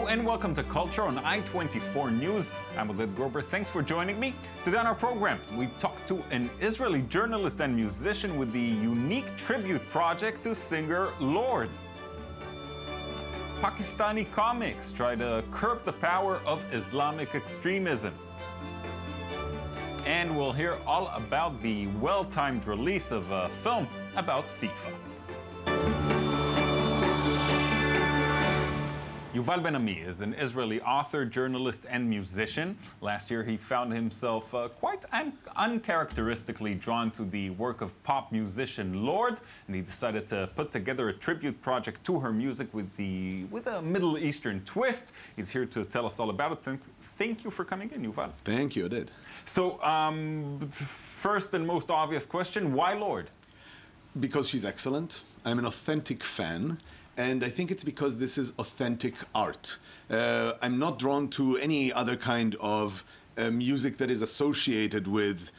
Hello and welcome to Culture on I-24 News. I'm Lorde Grober. Thanks for joining me. Today on our program, we talk to an Israeli journalist and musician with the unique tribute project to singer Lorde. Pakistani comics try to curb the power of Islamic extremism. And we'll hear all about the well-timed release of a film about FIFA. Yuval Ben-Ami is an Israeli author, journalist, and musician. Last year, he found himself quite uncharacteristically drawn to the work of pop musician Lorde, and he decided to put together a tribute project to her music with a Middle Eastern twist. He's here to tell us all about it. Thank you for coming in, Yuval. Thank you, I did. So, first and most obvious question, why Lorde? Because she's excellent. I'm an authentic fan. And I think it's because this is authentic art. I'm not drawn to any other kind of music that is associated with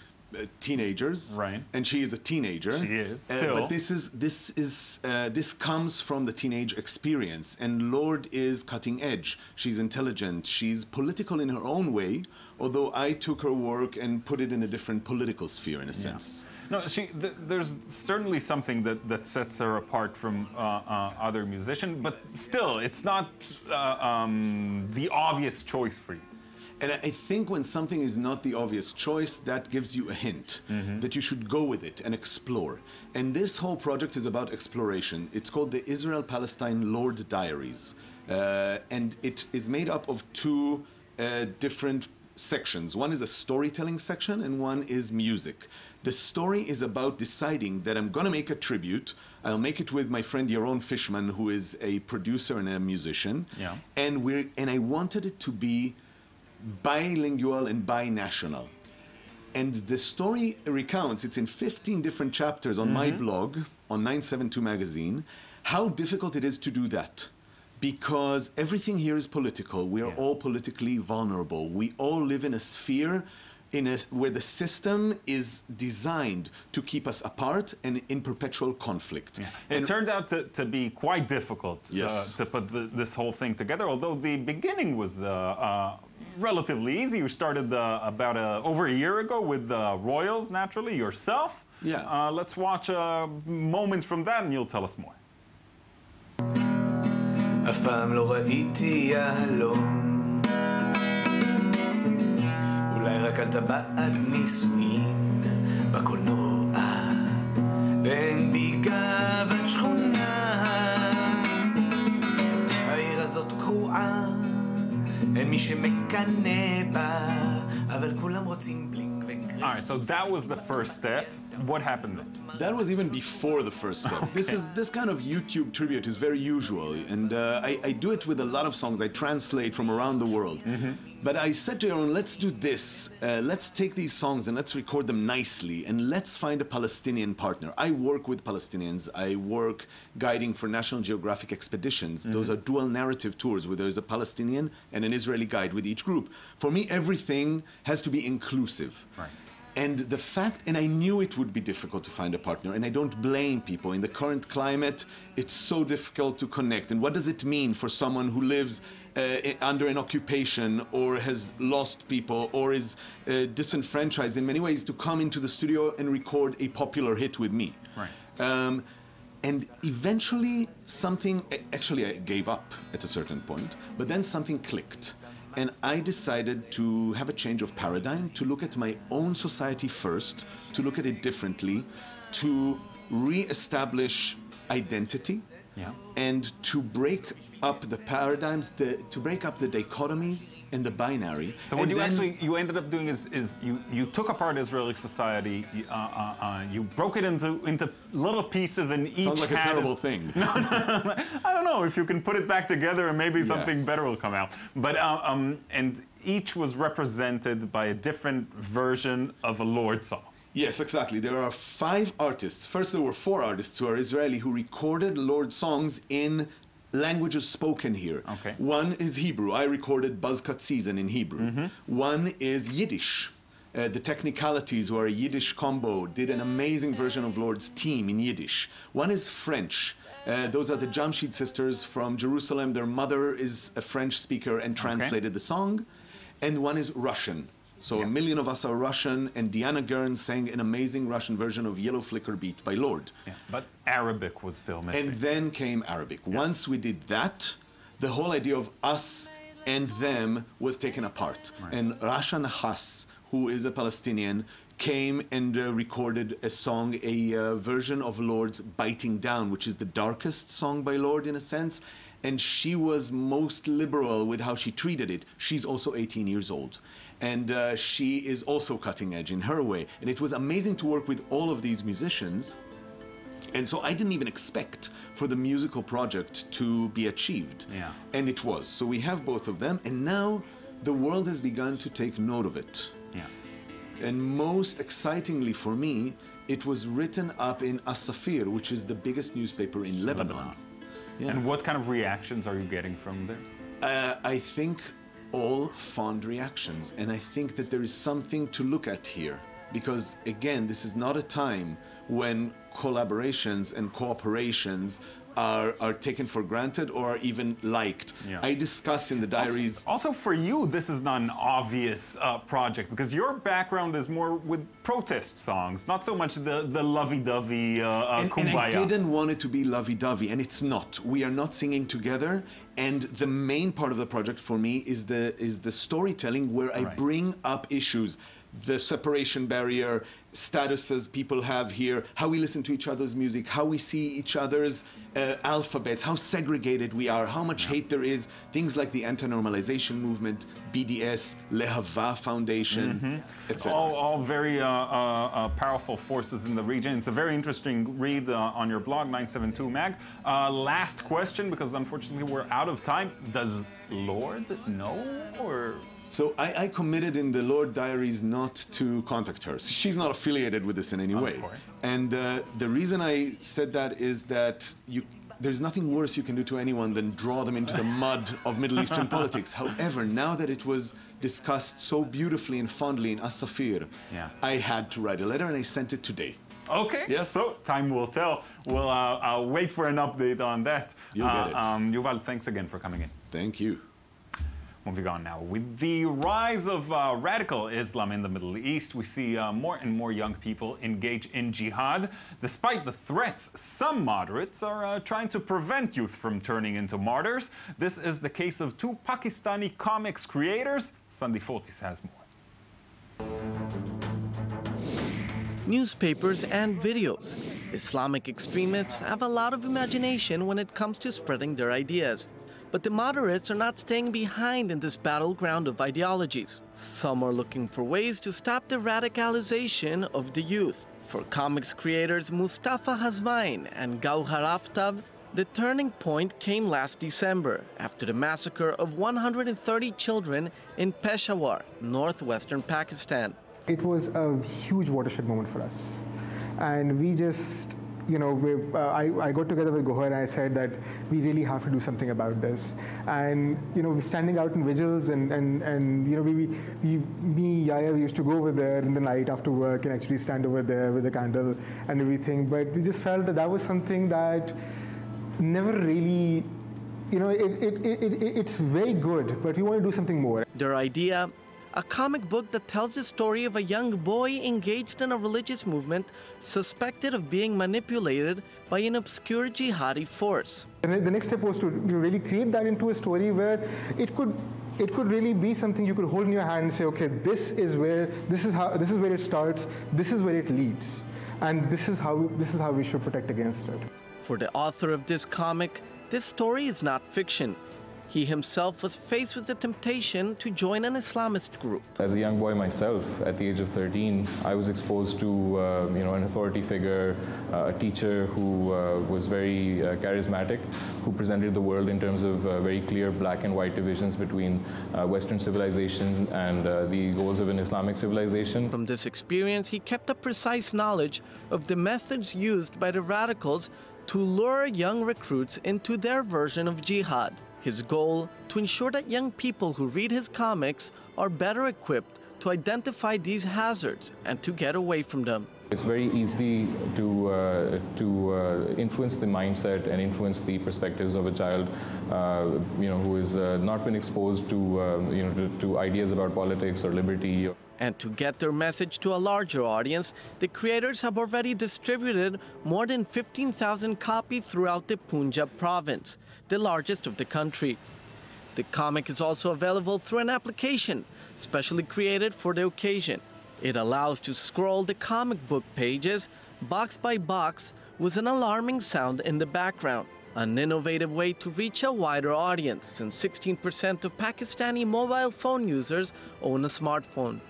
teenagers. Right. And she is a teenager. She is still. But this comes from the teenage experience. And Lorde is cutting edge. She's intelligent. She's political in her own way. Although I took her work and put it in a different political sphere, in a sense. No, there's certainly something that sets her apart from other musicians, but still, it's not the obvious choice for you. And I think when something is not the obvious choice, that gives you a hint that you should go with it and explore. And this whole project is about exploration. It's called the Israel-Palestine Lorde Diaries. And it is made up of two different sections. One is a storytelling section and one is music. The story is about deciding that I'm going to make a tribute. I'll make it with my friend Yaron Fishman, who is a producer and a musician. Yeah. And I wanted it to be bilingual and binational. And the story recounts, it's in 15 different chapters on my blog, on 972 magazine, how difficult it is to do that. Because everything here is political. We are all politically vulnerable. We all live in a sphere where the system is designed to keep us apart and in perpetual conflict. Yeah. It turned out to be quite difficult to put this whole thing together, although the beginning was relatively easy. You started about over a year ago with Royals, naturally, yourself. Yeah. Let's watch a moment from that and you'll tell us more. אף פעם לא ראיתי יהלום, אולי רק על טבעת נישואין בקולנוע, ואין בי גאוות שכונה, העיר הזאת קרועה, אין מי שמקנא בה, אבל כולם רוצים בלינג וגרין. All right, so that was the first step. What happened then? That was even before the first step. Okay. This kind of YouTube tribute is very usual, and I do it with a lot of songs I translate from around the world. But I said to Aaron, let's do this. Let's take these songs and let's record them nicely, and let's find a Palestinian partner. I work with Palestinians. I work guiding for National Geographic expeditions. Those are dual narrative tours where there's a Palestinian and an Israeli guide with each group. For me, everything has to be inclusive. Right. And the fact, and I knew it would be difficult to find a partner, and I don't blame people. In the current climate, it's so difficult to connect. And what does it mean for someone who lives under an occupation or has lost people or is disenfranchised in many ways to come into the studio and record a popular hit with me? Right. And eventually actually I gave up at a certain point, but then something clicked. And I decided to have a change of paradigm, to look at my own society first, to look at it differently, to re-establish identity, and to break up the paradigms, to break up the dichotomies and the binary. So what you ended up doing is you took apart Israeli society, you broke it into little pieces, and each sounds like a terrible thing. No, I don't know if you can put it back together and maybe something better will come out. But and each was represented by a different version of a Lorde song. Yes, exactly. There are 5 artists. First, there were 4 artists who are Israeli who recorded Lorde songs in languages spoken here. Okay. One is Hebrew. I recorded Buzzcut Season in Hebrew. One is Yiddish. The Technicalities, who are a Yiddish combo, did an amazing version of Lorde's Team in Yiddish. One is French. Those are the Jamshid sisters from Jerusalem. Their mother is a French speaker and translated the song. And one is Russian. So a million of us are Russian, and Diana Gern sang an amazing Russian version of Yellow Flicker Beat by Lorde. Yeah, but Arabic was still missing. And then came Arabic. Once we did that, the whole idea of us and them was taken apart. Right. And Rasha Nahas, who is a Palestinian, came and recorded a song, a version of Lorde's Biting Down, which is the darkest song by Lorde in a sense. And she was most liberal with how she treated it. She's also 18 years old. And she is also cutting edge in her way. And it was amazing to work with all of these musicians. And so I didn't even expect for the musical project to be achieved. Yeah. And it was. So we have both of them. And now the world has begun to take note of it. Yeah. And most excitingly for me, it was written up in As-Safir, which is the biggest newspaper in Lebanon. Yeah. And what kind of reactions are you getting from there? I think all fond reactions. And I think that there is something to look at here. Because, again, this is not a time when collaborations and cooperations are taken for granted or are even liked. Yeah. I discuss in the diaries... Also for you, this is not an obvious project, because your background is more with protest songs, not so much the lovey-dovey kumbaya. And I didn't want it to be lovey-dovey, and it's not. We are not singing together, and the main part of the project for me is the storytelling where I bring up issues. The separation barrier, statuses people have here, how we listen to each other's music, how we see each other's alphabets, how segregated we are, how much hate there is, things like the anti-normalization movement, BDS, Lehava Foundation, etc. All very powerful forces in the region. It's a very interesting read on your blog, 972 Mag. Last question, because unfortunately we're out of time. Does Lorde know, or... So I committed in the Lorde diaries not to contact her. She's not affiliated with this in any way. And the reason I said that is that there's nothing worse you can do to anyone than draw them into the mud of Middle Eastern politics. However, now that it was discussed so beautifully and fondly in As-Safir, I had to write a letter, and I sent it today. Okay, yes. So time will tell. We'll wait for an update on that. You'll get it. Yuval, thanks again for coming in. Thank you. Moving on now. With the rise of radical Islam in the Middle East, we see more and more young people engage in jihad. Despite the threats, some moderates are trying to prevent youth from turning into martyrs. This is the case of two Pakistani comics creators. Sandy Fortis has more. Newspapers and videos. Islamic extremists have a lot of imagination when it comes to spreading their ideas. But the moderates are not staying behind in this battleground of ideologies. Some are looking for ways to stop the radicalization of the youth. For comics creators Mustafa Hazvain and Gauhar Aftab, the turning point came last December after the massacre of 130 children in Peshawar, northwestern Pakistan. It was a huge watershed moment for us. And we just, I got together with Gohar and I said that we really have to do something about this. And, we're standing out in vigils and me, Yaya, we used to go over there in the night after work and actually stand over there with a candle and everything. But we just felt that was something that never really, it's very good, but we want to do something more. Their idea, a comic book that tells the story of a young boy engaged in a religious movement suspected of being manipulated by an obscure jihadi force. And the next step was to really create that into a story where it could really be something you could hold in your hand and say, okay, this is where it starts, this is where it leads, and this is how we should protect against it. For the author of this comic, this story is not fiction. He himself was faced with the temptation to join an Islamist group. As a young boy myself, at the age of 13, I was exposed to an authority figure, a teacher who was very charismatic, who presented the world in terms of very clear black and white divisions between Western civilization and the goals of an Islamic civilization. From this experience, he kept a precise knowledge of the methods used by the radicals to lure young recruits into their version of jihad. His goal, to ensure that young people who read his comics are better equipped to identify these hazards and to get away from them. It's very easy to influence the mindset and influence the perspectives of a child, who has not been exposed to ideas about politics or liberty. And to get their message to a larger audience, the creators have already distributed more than 15,000 copies throughout the Punjab province, the largest of the country. The comic is also available through an application specially created for the occasion. It allows to scroll the comic book pages box by box with an alarming sound in the background, an innovative way to reach a wider audience since 16% of Pakistani mobile phone users own a smartphone.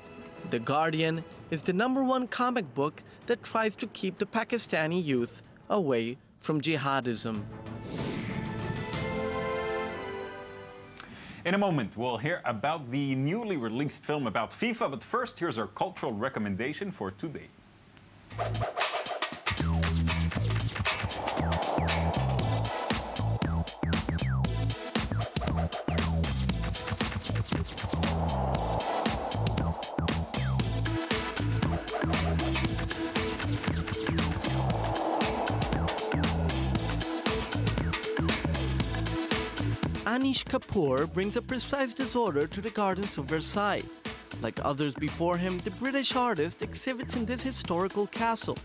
The Guardian is the #1 comic book that tries to keep the Pakistani youth away from jihadism. In a moment, we'll hear about the newly released film about FIFA, but first, here's our cultural recommendation for today. Anish Kapoor brings a precise disorder to the gardens of Versailles. Like others before him, the British artist exhibits in this historical castle.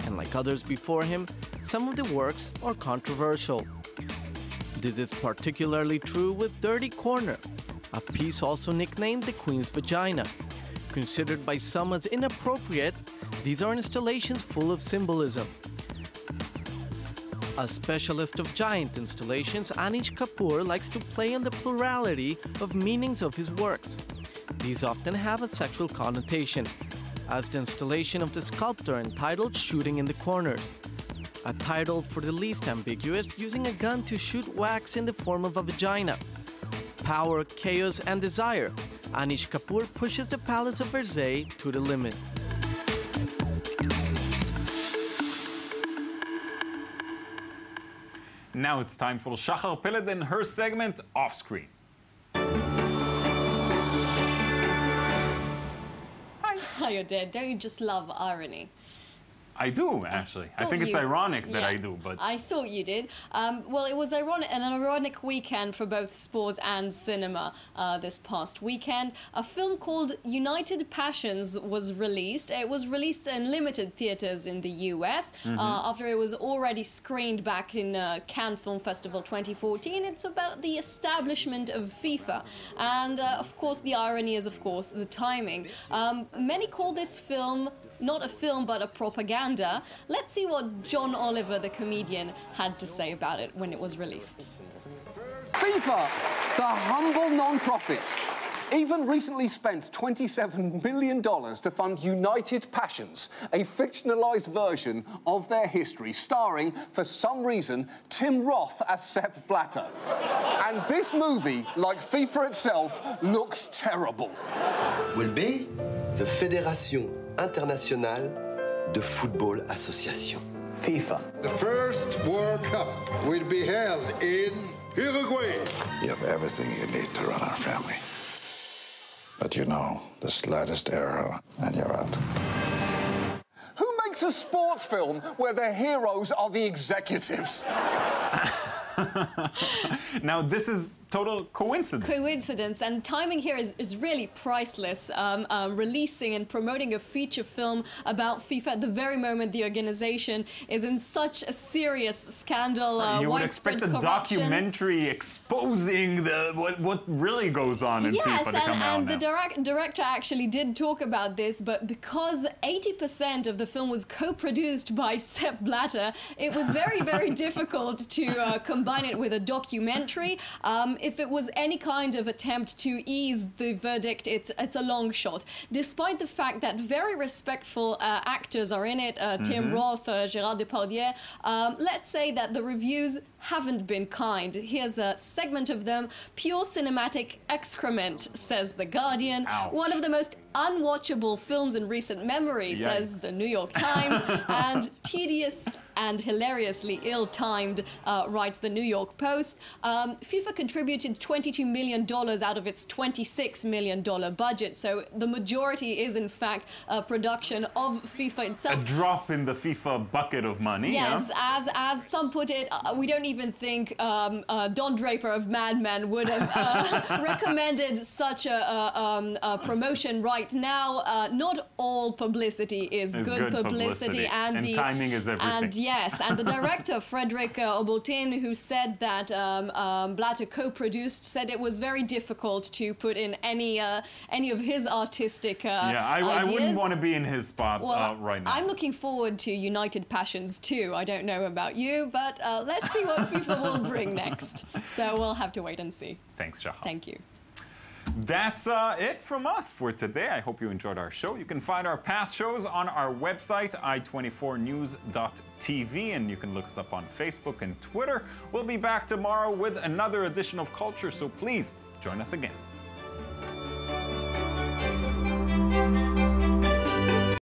And like others before him, some of the works are controversial. This is particularly true with Dirty Corner, a piece also nicknamed the Queen's Vagina. Considered by some as inappropriate, these are installations full of symbolism. A specialist of giant installations, Anish Kapoor likes to play on the plurality of meanings of his works. These often have a sexual connotation, as the installation of the sculptor entitled Shooting in the Corners, a title for the least ambiguous, using a gun to shoot wax in the form of a vagina. Power, chaos, and desire, Anish Kapoor pushes the Palace of Versailles to the limit. Now it's time for Shachar Peled and her segment Off Screen. Hi, Oded. Don't you just love irony? I do, actually. I think it's ironic that I do, but... I thought you did. Well, it was an ironic weekend for both sport and cinema this past weekend. A film called United Passions was released. It was released in limited theaters in the US after it was already screened back in Cannes Film Festival 2014. It's about the establishment of FIFA. And, of course, the irony is, of course, the timing. Many call this film not a film, but a propaganda. Let's see what John Oliver, the comedian, had to say about it when it was released. FIFA, the humble non-profit, even recently spent $27 million to fund United Passions, a fictionalized version of their history, starring, for some reason, Tim Roth as Sepp Blatter. And this movie, like FIFA itself, looks terrible. Will be the Fédération Internationale de Football Association. FIFA. The first World Cup will be held in Uruguay. You have everything you need to run our family. But you know, the slightest error and you're out. Who makes a sports film where their heroes are the executives? Now, this is total coincidence. Coincidence, and timing here is really priceless. Releasing and promoting a feature film about FIFA at the very moment the organization is in such a serious scandal, you would expect a documentary exposing what really goes on in FIFA to come out and the director actually did talk about this, but because 80% of the film was co-produced by Sepp Blatter, it was very, very difficult to combine it with a documentary. If it was any kind of attempt to ease the verdict, it's a long shot. Despite the fact that very respectful actors are in it, Tim Roth, Gérard Depardieu, let's say that the reviews haven't been kind. Here's a segment of them. Pure cinematic excrement, says The Guardian. Ouch. One of the most unwatchable films in recent memory, says The New York Times. And tedious and hilariously ill-timed, writes the New York Post. FIFA contributed $22 million out of its $26 million budget, so the majority is in fact production of FIFA itself. A drop in the FIFA bucket of money. Yes, as some put it, we don't even think Don Draper of Mad Men would have recommended such a promotion right now. Not all publicity is good publicity, and timing is everything. And yes, and the director Frederick Obotin, who said that Blatter co-produced, said it was very difficult to put in any of his artistic I wouldn't want to be in his spot right now. I'm looking forward to United Passions too. I don't know about you, but let's see what FIFA will bring next. So we'll have to wait and see. Thanks, Jaffa. Thank you. That's it from us for today. I hope you enjoyed our show. You can find our past shows on our website, i24news.tv, and you can look us up on Facebook and Twitter. We'll be back tomorrow with another edition of Culture, so please join us again.